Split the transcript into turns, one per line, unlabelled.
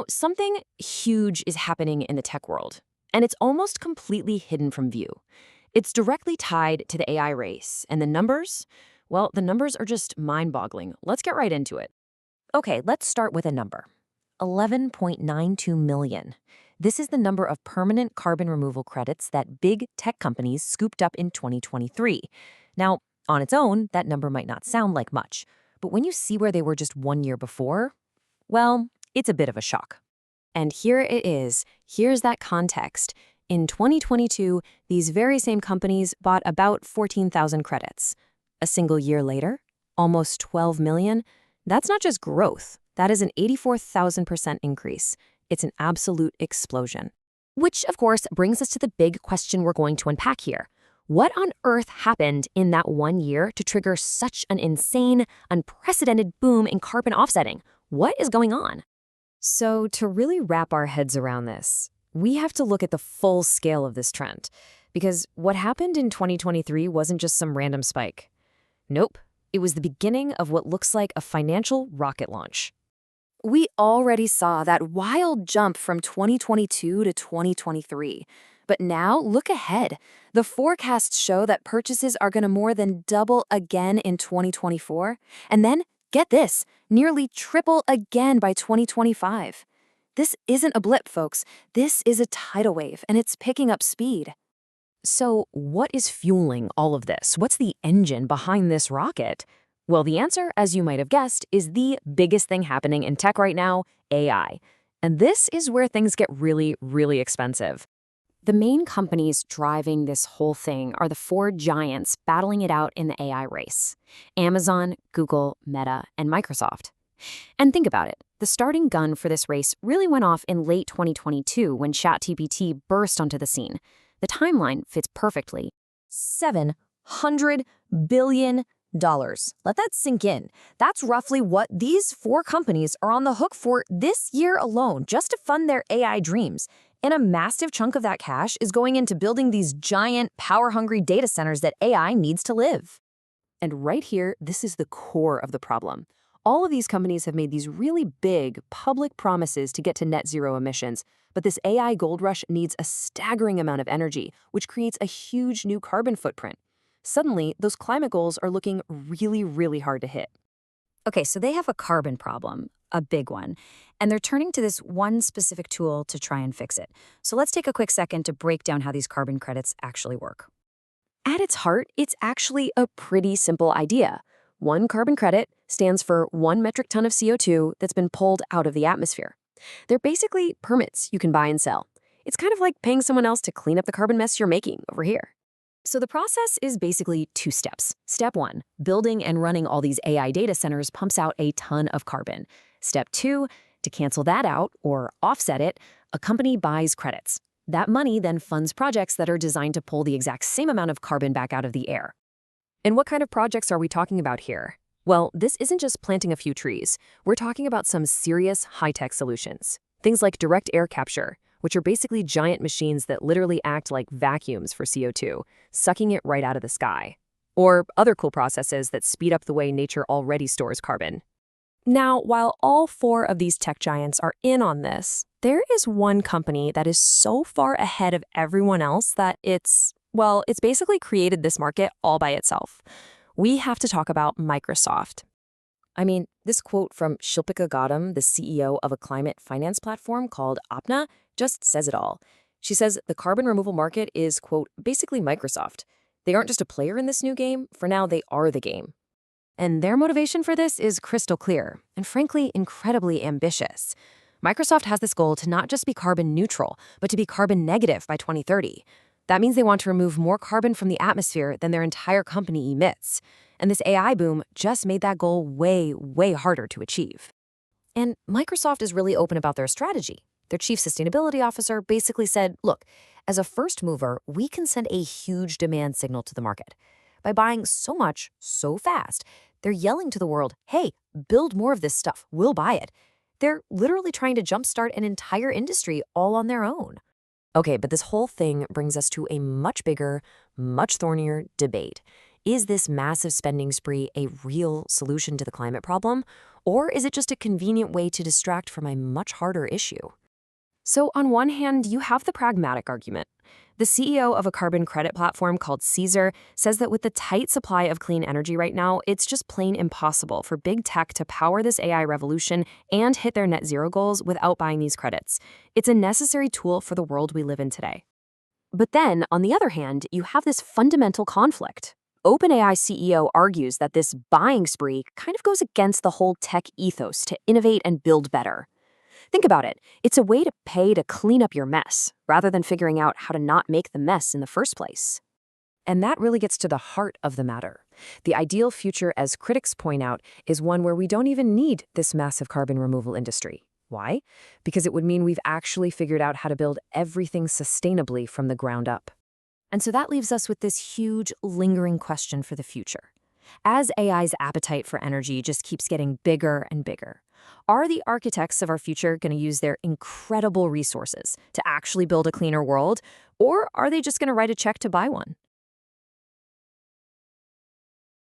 Something huge is happening in the tech world, and it's almost completely hidden from view. It's directly tied to the AI race, and the numbers, well, the numbers are just mind-boggling. Let's get right into it. Okay, let's start with a number. 11.92 million. This is the number of permanent carbon removal credits that big tech companies scooped up in 2023. Now, on its own, that number might not sound like much, but when you see where they were just 1 year before, well, it's a bit of a shock. And here it is. Here's that context. In 2022, these very same companies bought about 14,000 credits. A single year later, almost 12 million. That's not just growth. That is an 84,000% increase. It's an absolute explosion. Which, of course, brings us to the big question we're going to unpack here. What on earth happened in that 1 year to trigger such an insane, unprecedented boom in carbon offsetting? What is going on? So, to really wrap our heads around this, we have to look at the full scale of this trend. Because what happened in 2023 wasn't just some random spike. Nope, it was the beginning of what looks like a financial rocket launch. We already saw that wild jump from 2022 to 2023. But now, look ahead. The forecasts show that purchases are going to more than double again in 2024. And then, get this, nearly triple again by 2025. This isn't a blip, folks. This is a tidal wave, and it's picking up speed. So, what is fueling all of this? What's the engine behind this rocket? Well, the answer, as you might have guessed, is the biggest thing happening in tech right now, AI. And this is where things get really, really expensive. The main companies driving this whole thing are the four giants battling it out in the AI race: Amazon, Google, Meta, and Microsoft. And think about it. The starting gun for this race really went off in late 2022 when ChatGPT burst onto the scene. The timeline fits perfectly. $700 billion. Let that sink in. That's roughly what these four companies are on the hook for this year alone, just to fund their AI dreams. And a massive chunk of that cash is going into building these giant, power-hungry data centers that AI needs to live. And right here, this is the core of the problem. All of these companies have made these really big, public promises to get to net zero emissions, but this AI gold rush needs a staggering amount of energy, which creates a huge new carbon footprint. Suddenly, those climate goals are looking really, really hard to hit. Okay, so they have a carbon problem, a big one, and they're turning to this one specific tool to try and fix it. So let's take a quick second to break down how these carbon credits actually work. At its heart, it's actually a pretty simple idea. One carbon credit stands for 1 metric ton of CO2 that's been pulled out of the atmosphere. They're basically permits you can buy and sell. It's kind of like paying someone else to clean up the carbon mess you're making over here. So the process is basically 2 steps. Step 1, building and running all these AI data centers pumps out a ton of carbon. Step 2, to cancel that out or offset it, a company buys credits. That money then funds projects that are designed to pull the exact same amount of carbon back out of the air. And what kind of projects are we talking about here? Well, this isn't just planting a few trees. We're talking about some serious high-tech solutions. Things like direct air capture, which are basically giant machines that literally act like vacuums for CO2, sucking it right out of the sky. Or other cool processes that speed up the way nature already stores carbon. Now, while all 4 of these tech giants are in on this, there is one company that is so far ahead of everyone else that it's basically created this market all by itself. We have to talk about Microsoft. I mean, this quote from Shilpika Gautam, the CEO of a climate finance platform called Apna, just says it all. She says the carbon removal market is, quote, basically Microsoft. They aren't just a player in this new game. For now, they are the game. And their motivation for this is crystal clear and, frankly, incredibly ambitious. Microsoft has this goal to not just be carbon neutral, but to be carbon negative by 2030. That means they want to remove more carbon from the atmosphere than their entire company emits. And this AI boom just made that goal way, way harder to achieve. And Microsoft is really open about their strategy. Their chief sustainability officer basically said, look, as a first mover, we can send a huge demand signal to the market. By buying so much, so fast, they're yelling to the world, hey, build more of this stuff, we'll buy it. They're literally trying to jumpstart an entire industry all on their own. Okay, but this whole thing brings us to a much bigger, much thornier debate. Is this massive spending spree a real solution to the climate problem, or is it just a convenient way to distract from a much harder issue? So, on one hand, you have the pragmatic argument. The CEO of a carbon credit platform called Caesar says that with the tight supply of clean energy right now, it's just plain impossible for big tech to power this AI revolution and hit their net zero goals without buying these credits. It's a necessary tool for the world we live in today. But then, on the other hand, you have this fundamental conflict. OpenAI CEO argues that this buying spree kind of goes against the whole tech ethos to innovate and build better. Think about it. It's a way to pay to clean up your mess, rather than figuring out how to not make the mess in the first place. And that really gets to the heart of the matter. The ideal future, as critics point out, is one where we don't even need this massive carbon removal industry. Why? Because it would mean we've actually figured out how to build everything sustainably from the ground up. And so that leaves us with this huge, lingering question for the future. As AI's appetite for energy just keeps getting bigger and bigger, are the architects of our future going to use their incredible resources to actually build a cleaner world, or are they just going to write a check to buy one?